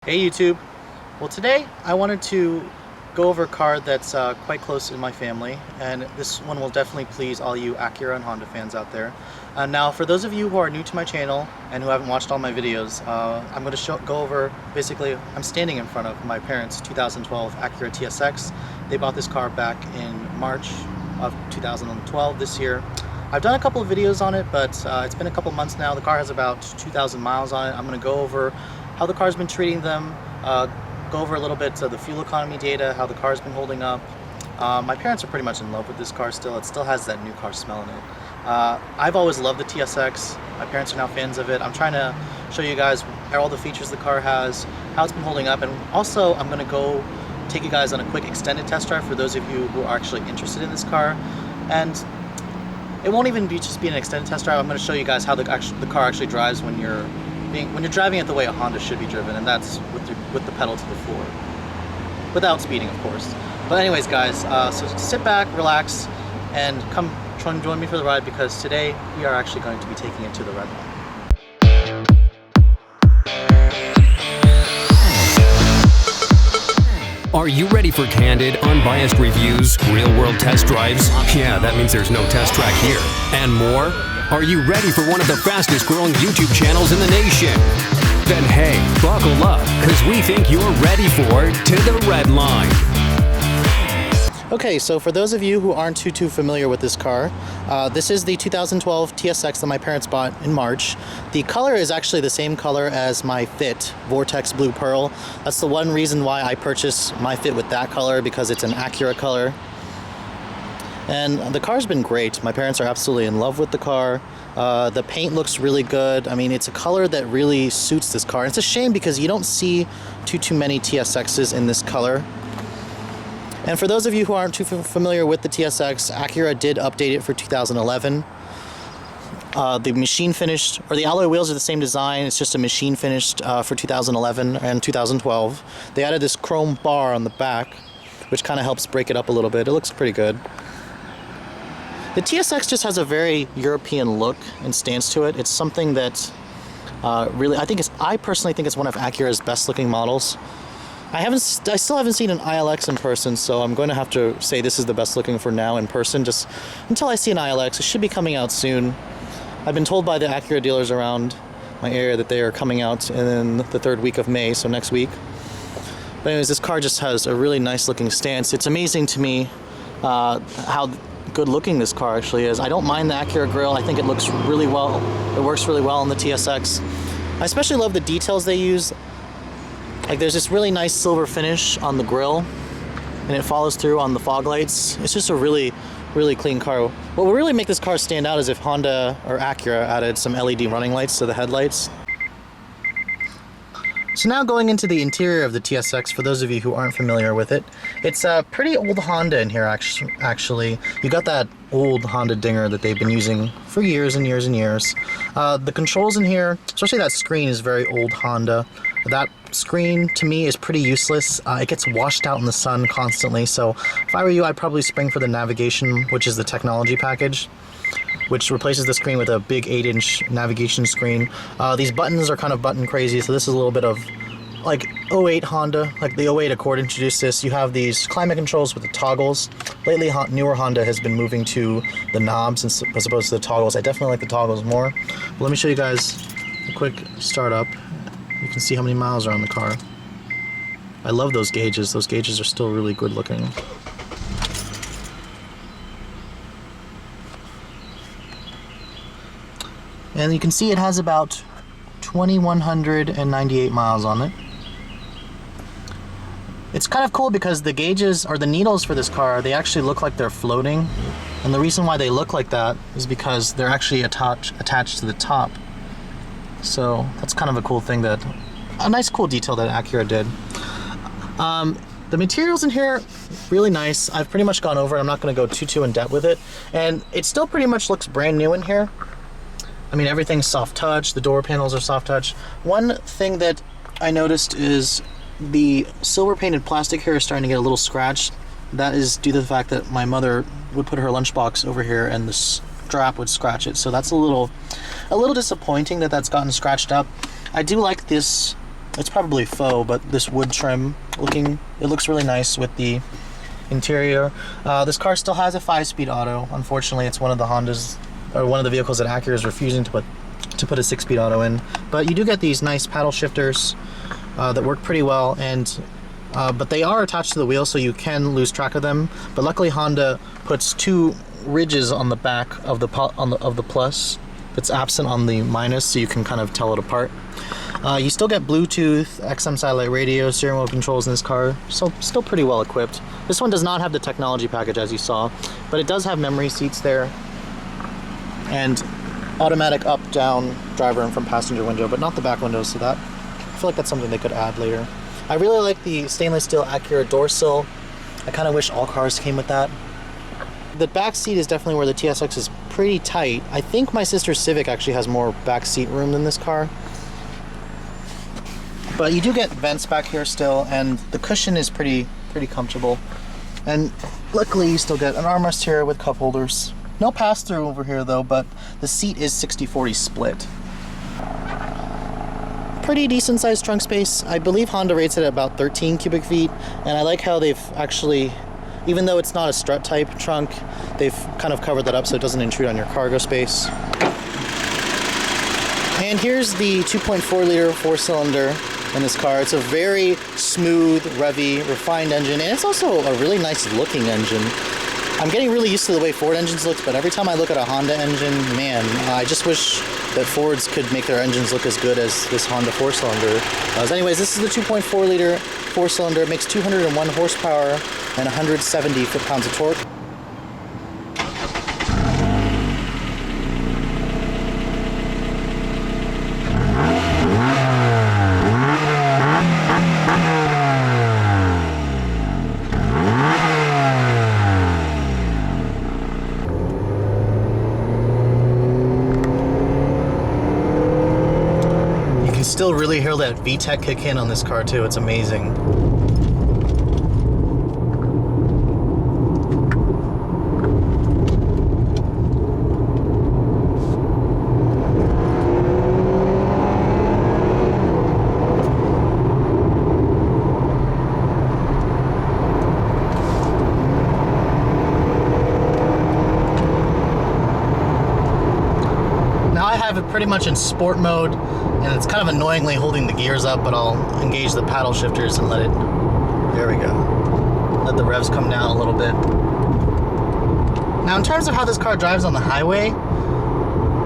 Hey YouTube! Well, today I wanted to go over a car that's quite close in my family, and this one will definitely please all you Acura and Honda fans out there. Now, for those of you who are new to my channel and who haven't watched all my videos, I'm going to go over, basically, I'm standing in front of my parents' 2012 Acura TSX. They bought this car back in March of 2012 this year. I've done a couple of videos on it, but it's been a couple months now. The car has about 2,000 miles on it. I'm going to go over how the car's been treating them, go over a little bit of the fuel economy data, how the car's been holding up. My parents are pretty much in love with this car still. It still has that new car smell in it. I've always loved the TSX. My parents are now fans of it. I'm trying to show you guys all the features the car has, how it's been holding up, and also I'm going to go take you guys on a quick extended test drive for those of you who are actually interested in this car. And it won't even be just be an extended test drive. I'm going to show you guys how the car actually drives when you're driving it the way a Honda should be driven, and that's with the pedal to the floor, without speeding, of course. But anyways, guys, so sit back, relax, and come try and join me for the ride, because today we are actually going to be taking it to the Redline. Are you ready for candid, unbiased reviews, real-world test drives? Yeah, that means there's no test track here. And more? Are you ready for one of the fastest growing YouTube channels in the nation? Then hey, buckle up, because we think you're ready for To the Redline. Okay, so for those of you who aren't too familiar with this car, this is the 2012 TSX that my parents bought in March. The color is actually the same color as my Fit, Vortex Blue Pearl. That's the one reason why I purchased my Fit with that color, because it's an Acura color. And the car's been great. My parents are absolutely in love with the car. The paint looks really good. I mean, it's a color that really suits this car. It's a shame because you don't see too many TSXs in this color. And for those of you who aren't too familiar with the TSX, Acura did update it for 2011. The machine finished, or the alloy wheels are the same design, it's just a machine finished for 2011 and 2012. They added this chrome bar on the back, which kind of helps break it up a little bit. It looks pretty good. The TSX just has a very European look and stance to it. It's something that really, I personally think it's one of Acura's best looking models. I still haven't seen an ILX in person, so I'm going to have to say this is the best looking for now in person, just until I see an ILX. It should be coming out soon. I've been told by the Acura dealers around my area that they are coming out in the third week of May, so next week. But anyways, this car just has a really nice looking stance. It's amazing to me how good looking this car actually is. I don't mind the Acura grille. I think it looks really well. It works really well on the TSX. I especially love the details they use. Like, there's this really nice silver finish on the grille, and it follows through on the fog lights. It's just a really clean car. What will really make this car stand out is if Honda or Acura added some LED running lights to the headlights. So now going into the interior of the TSX, for those of you who aren't familiar with it, it's a pretty old Honda in here actually. You got that old Honda dinger that they've been using for years and years and years. The controls in here, especially that screen, is very old Honda. That screen to me is pretty useless. It gets washed out in the sun constantly, so if I were you, I'd probably spring for the navigation, which is the technology package, which replaces the screen with a big 8-inch navigation screen. These buttons are kind of button crazy, so this is a little bit of like 08 Honda, like the 08 Accord introduced this. You have these climate controls with the toggles. Lately, newer Honda has been moving to the knobs as opposed to the toggles. I definitely like the toggles more. But let me show you guys a quick startup. You can see how many miles are on the car. I love those gauges. Those gauges are still really good looking. And you can see it has about 2,198 miles on it. It's kind of cool because the gauges, or the needles for this car, they actually look like they're floating. And the reason why they look like that is because they're actually attached to the top. So that's kind of a cool thing, a nice cool detail that Acura did. The materials in here, really nice. I've pretty much gone over it. I'm not going to go too in depth with it. And it still pretty much looks brand new in here. I mean, everything's soft touch. The door panels are soft touch. One thing that I noticed is the silver painted plastic here is starting to get a little scratched. That is due to the fact that my mother would put her lunchbox over here and the strap would scratch it. So that's a little disappointing that that's gotten scratched up. I do like this it's probably faux, but this wood trim it looks really nice with the interior. This car still has a 5-speed auto. Unfortunately, it's one of the Hondas, or one of the vehicles that Acura is refusing to put a 6-speed auto in. But you do get these nice paddle shifters that work pretty well, and but they are attached to the wheel, so you can lose track of them. But luckily, Honda puts 2 ridges on the back of the plus that's absent on the minus, so you can kind of tell it apart. You still get Bluetooth, XM satellite radio, steering wheel controls in this car, so still pretty well equipped. This one does not have the technology package, as you saw, but it does have memory seats there and automatic up, down, driver and front passenger window, but not the back windows, so that, I feel like that's something they could add later. I really like the stainless steel Acura door sill. I kind of wish all cars came with that. The back seat is definitely where the TSX is pretty tight. I think my sister's Civic actually has more back seat room than this car. But you do get vents back here still, and the cushion is pretty comfortable. And luckily you still get an armrest here with cup holders. No pass-through over here though, but the seat is 60-40 split. Pretty decent sized trunk space. I believe Honda rates it at about 13 cubic feet, and I like how they've actually, even though it's not a strut type trunk, they've kind of covered that up so it doesn't intrude on your cargo space. And here's the 2.4 liter 4-cylinder in this car. It's a very smooth, revvy, refined engine, and it's also a really nice looking engine. I'm getting really used to the way Ford engines look, but every time I look at a Honda engine, man, I just wish that Fords could make their engines look as good as this Honda 4-cylinder does. Anyways, this is the 2.4 liter 4-cylinder. It makes 201 horsepower and 170 foot-pounds of torque. Still really hear that VTEC kick in on this car too. It's amazing. Now I have it pretty much in sport mode, and it's kind of annoyingly holding the gears up, but I'll engage the paddle shifters and let it, there we go. Let the revs come down a little bit. Now in terms of how this car drives on the highway,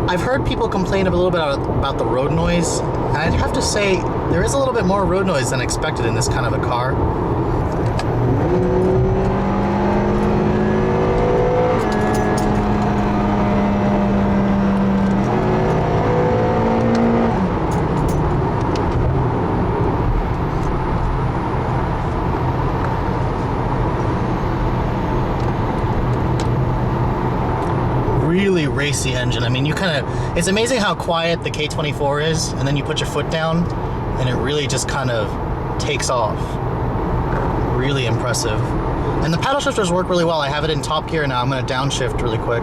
I've heard people complain a little bit about the road noise, and I'd have to say there is a little bit more road noise than expected in this kind of a car. Really racy engine. I mean, it's amazing how quiet the K24 is, and then you put your foot down and it really just kind of takes off. Really impressive. And the paddle shifters work really well. I have it in top gear now. I'm going to downshift really quick.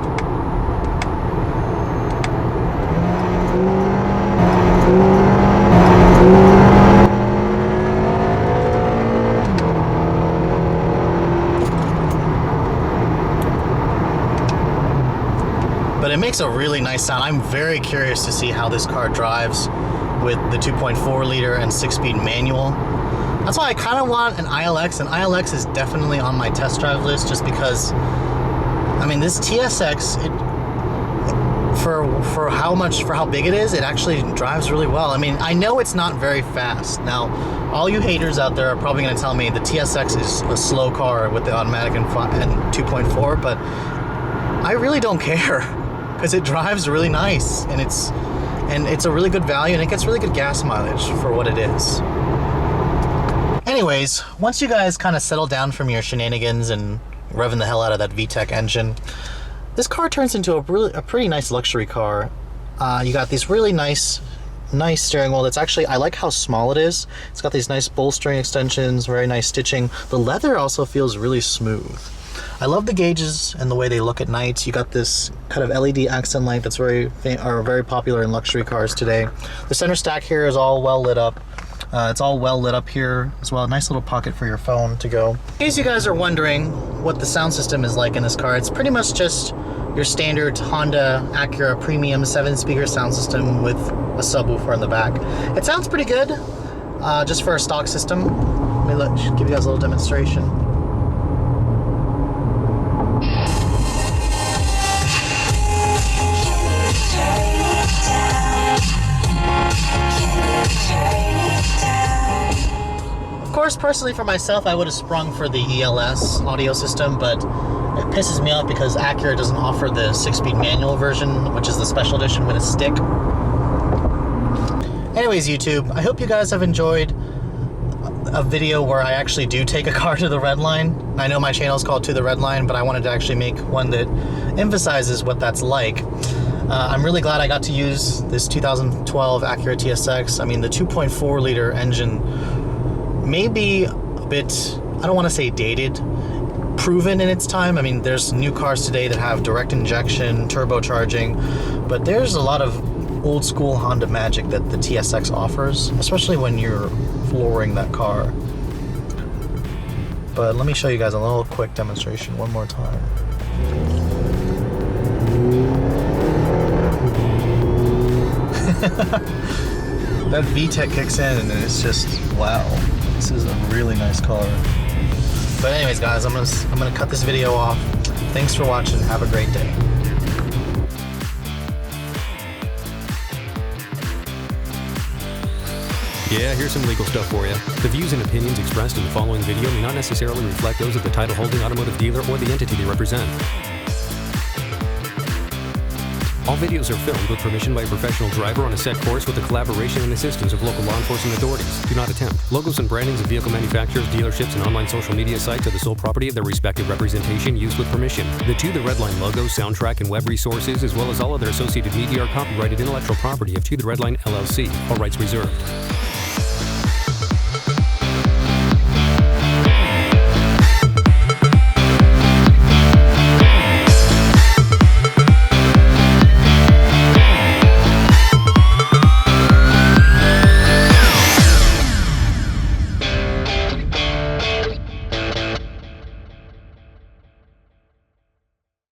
But it makes a really nice sound. I'm very curious to see how this car drives with the 2.4 liter and 6-speed manual. That's why I kind of want an ILX, and ILX is definitely on my test drive list, just because, I mean, this TSX, for how big it is, it actually drives really well. I mean, I know it's not very fast. Now, all you haters out there are probably going to tell me the TSX is a slow car with the automatic and 2.4, but I really don't care, because it drives really nice, and it's a really good value, and it gets really good gas mileage for what it is. Anyways, once you guys kind of settle down from your shenanigans and revving the hell out of that VTEC engine, this car turns into a pretty nice luxury car. You got these really nice steering wheel. That's actually, I like how small it is. It's got these nice bolstering extensions, very nice stitching. The leather also feels really smooth. I love the gauges and the way they look at night. You got this kind of LED accent light that's very popular in luxury cars today. The center stack here is all well lit up. It's all well lit up here as well. Nice little pocket for your phone to go. In case you guys are wondering what the sound system is like in this car, it's pretty much just your standard Honda Acura premium 7-speaker sound system with a subwoofer in the back. It sounds pretty good, just for a stock system. Let me give you guys a little demonstration. Of course, personally for myself, I would have sprung for the ELS audio system, but it pisses me off because Acura doesn't offer the 6-speed manual version, which is the special edition with a stick. Anyways, YouTube, I hope you guys have enjoyed a video where I actually do take a car to the Redline. I know my channel is called To the Redline, but I wanted to actually make one that emphasizes what that's like. I'm really glad I got to use this 2012 Acura TSX. I mean, the 2.4 liter engine may be a bit, I don't want to say dated, proven in its time. I mean, there's new cars today that have direct injection, turbocharging, but there's a lot of old school Honda magic that the TSX offers, especially when you're flooring that car. But let me show you guys a little quick demonstration one more time. That VTEC kicks in and it's just, wow, this is a really nice car. But anyways guys, I'm gonna cut this video off. Thanks for watching, have a great day. Yeah, here's some legal stuff for you. The views and opinions expressed in the following video may not necessarily reflect those of the title holding automotive dealer or the entity they represent. All videos are filmed with permission by a professional driver on a set course with the collaboration and assistance of local law enforcement authorities. Do not attempt. Logos and brandings of vehicle manufacturers, dealerships, and online social media sites are the sole property of their respective representation used with permission. The To the Redline logo, soundtrack, and web resources, as well as all other associated media, are copyrighted intellectual property of To the Redline LLC. All rights reserved.